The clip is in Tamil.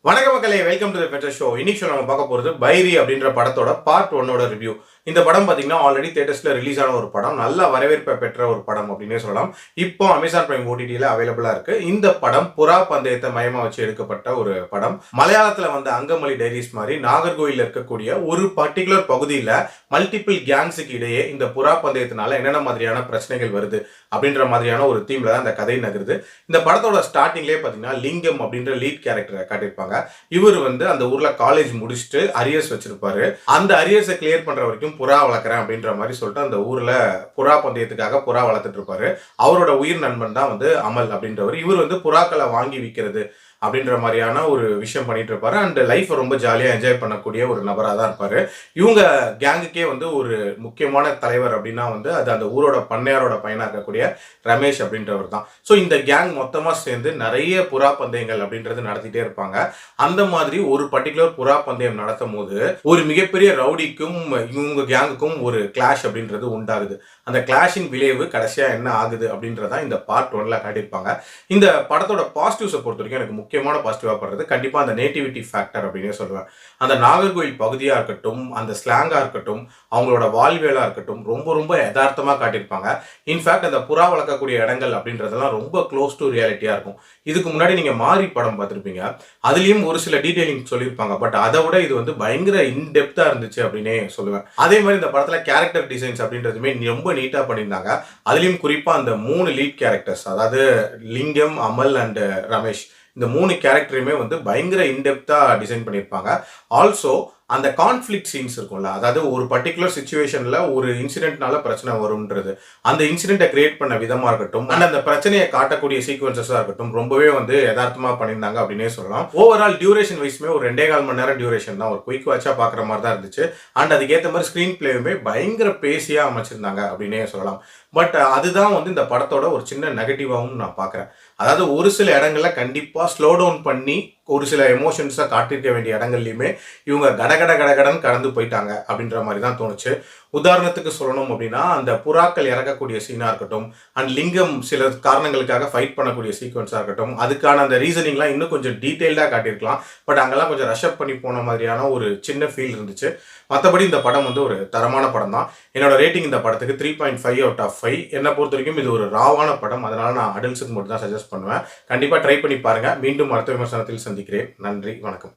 வணக்க மக்களே, welcome to the better show. இன்னைக்கு நம்ம பார்க்க போகிறது பைரி அப்படின்ற படத்தோட பார்ட் 1ஓட ரிவ்யூ. இந்த படம் பார்த்தீங்கன்னா ஆல்ரெடி தியேட்டர்ஸ்ல ரிலீஸ் ஆன ஒரு படம், நல்ல வரவேற்பை பெற்ற ஒரு படம் அப்படின்னே சொல்லலாம். இப்போ அமேசான் பிரைம் ஓடிடியில் அவைலபிளா இருக்கு. இந்த படம் புறா பந்தயத்தை மையமா வச்சு எடுக்கப்பட்ட ஒரு படம். மலையாளத்தில் வந்த அங்கமலி டைரிஸ் மாதிரி நாகர்கோயிலில் இருக்கக்கூடிய ஒரு பர்டிகுலர் பகுதியில் மல்டிபிள் கேங்ஸுக்கு இடையே இந்த புறா பந்தயத்தினால என்னென்ன மாதிரியான பிரச்சனைகள் வருது அப்படின்ற மாதிரியான ஒரு தீம்ல தான் இந்த கதை நகருது. இந்த படத்தோட ஸ்டார்டிங்லேயே பார்த்தீங்கன்னா லிங்கம் அப்படின்ற லீட் கேரக்டரை காட்டியிருப்பாங்க. இவர் அந்த ஊர்ல காலேஜ் முடிச்சுட்டு அரியர்ஸ் வச்சிருப்பாரு. அந்த அரியர்ஸை கிளியர் பண்ற வரைக்கும் புறா வளர்க்குறேன் அப்படின்ற மாதிரி சொல்லிட்டு அந்த ஊர்ல புறா பந்தயத்துக்காக புறா வளர்த்துட்டு இருப்பாரு. அவரோட உயிர் நண்பன் தான் அமல் அப்படின்றவர். இவர் புறாக்களை வாங்கி விற்கிறது அப்படின்ற மாதிரியான ஒரு விஷயம் பண்ணிட்டு இருப்பாரு. அண்ட் லைஃப் ரொம்ப ஜாலியா என்ஜாய் பண்ணக்கூடிய ஒரு நபராக தான் இருப்பாரு. இவங்க கேங்குக்கே ஒரு முக்கியமான தலைவர் அப்படின்னா அது அந்த ஊரோட பண்ணையாரோட பையனா இருக்கக்கூடிய ரமேஷ் அப்படின்றவர் தான். ஸோ இந்த கேங் மொத்தமா சேர்ந்து நிறைய புறா பந்தயங்கள் அப்படின்றது நடத்திட்டே இருப்பாங்க. அந்த மாதிரி ஒரு பர்டிகுலர் புறா பந்தயம் நடத்தும் போது ஒரு மிகப்பெரிய ரவுடிக்கும் இவங்க கேங்குக்கும் ஒரு கிளாஷ் அப்படின்றது உண்டாகுது. அந்த கிளாஷின் விளைவு கடைசியா என்ன ஆகுது அப்படின்றதான் இந்த பார்ட் 1ல காட்டியிருப்பாங்க. இந்த படத்தோட பாசிட்டிவ்ஸை பொறுத்த வரைக்கும் எனக்கு முக்கியமான பாசிட்டிவாக படுறது கண்டிப்பாக அந்த நேட்டிவிட்டி ஃபேக்டர் அப்படின்னே சொல்லுவேன். அந்த நாகர்கோயில் பகுதியாக இருக்கட்டும், அந்த ஸ்லாங்காக இருக்கட்டும், அவங்களோட வாழ்வியலாக இருக்கட்டும், ரொம்ப ரொம்ப யதார்த்தமாக காட்டியிருப்பாங்க. இன்ஃபேக்ட் அந்த புறா வளர்க்கக்கூடிய இடங்கள் அப்படின்றதெல்லாம் ரொம்ப க்ளோஸ் டு ரியாலிட்டியாக இருக்கும். இதுக்கு முன்னாடி நீங்கள் மாறி படம் பார்த்துருப்பீங்க, அதுலேயும் ஒரு சில டீட்டெயிலிங் சொல்லியிருப்பாங்க. பட் அதை விட இது பயங்கர இன்டெப்த்தாக இருந்துச்சு அப்படின்னே சொல்லுவேன். அதே மாதிரி இந்த படத்தில் கேரக்டர் டிசைன்ஸ் அப்படின்றதுமே ரொம்ப நீட்டாக பண்ணியிருந்தாங்க. அதுலேயும் குறிப்பாக அந்த 3 லீட் கேரக்டர்ஸ், அதாவது லிங்கம், அமல் அண்ட் ரமேஷ், இந்த 3 கேரக்டரையுமே பயங்கர இன்டெப்தா டிசைன் பண்ணியிருப்பாங்க. ஆல்சோ அந்த கான்ஃப்ளிக்ட் சீன்ஸ் இருக்கும்ல, அதாவது ஒரு பர்டிகுலர் சுச்சுவேஷன்ல ஒரு இன்சிடென்ட்னால பிரச்சனை வரும்ன்றது, அந்த இன்சிடென்ட்டை கிரியேட் பண்ண விதமா இருக்கட்டும், அண்ட் அந்த பிரச்சனையை காட்டக்கூடிய சீக்வன்சஸா இருக்கட்டும், ரொம்பவே யதார்த்தமா பண்ணியிருந்தாங்க அப்படின்னே சொல்லலாம். ஓவரால் டியூரேஷன் வைஸ்மே ஒரு 2.25 மணி நேரம் டியூரேஷன் தான், ஒரு குயிக் வாட்சா பார்க்குற மாதிரி தான் இருந்துச்சு. அண்ட் அதுக்கேற்ற மாதிரி ஸ்க்ரீன் பிளேயுமே பயங்கர பேசியா அமைச்சிருந்தாங்க அப்படின்னே சொல்லலாம். பட் அதுதான் இந்த படத்தோட ஒரு சின்ன நெகட்டிவாகவும் நான் பார்க்குறேன். அதாவது ஒரு சில இடங்கள்ல கண்டிப்பாக ஸ்லோ டவுன் பண்ணி ஒரு சில எமோஷன்ஸை காட்டிருக்க வேண்டிய இடங்கள்லையுமே இவங்க கடகடன் கடந்து போயிட்டாங்க அப்படின்ற மாதிரி தான் தோணுச்சு. உதாரணத்துக்கு சொல்லணும் அப்படின்னா, அந்த புறாக்கள் இறக்கக்கூடிய சீனாக இருக்கட்டும், அண்ட் லிங்கம் சில காரணங்களுக்காக ஃபைட் பண்ணக்கூடிய சீக்வன்ஸாக இருக்கட்டும், அதுக்கான அந்த ரீசனிங்லாம் இன்னும் கொஞ்சம் டீட்டெயில்டாக காட்டியிருக்கலாம். பட் அங்கெல்லாம் கொஞ்சம் ரஷ்அப் பண்ணி போன மாதிரியான ஒரு சின்ன ஃபீல் இருந்துச்சு. மற்றபடி இந்த படம் ஒரு தரமான படம் தான். என்னோட ரேட்டிங் இந்த படத்துக்கு 3.5 அவுட் ஆஃப் 5. என்னை பொறுத்த வரைக்கும் இது ஒரு ராவான படம், அதனால நான் அடல்ட்ஸுக்கு மட்டும் தான் சஜஸ்ட் பண்ணுவேன். கண்டிப்பாக ட்ரை பண்ணி பாருங்க. மீண்டும் அடுத்த விமர்சனத்தில் சந்திக்கிறேன். நன்றி, வணக்கம்.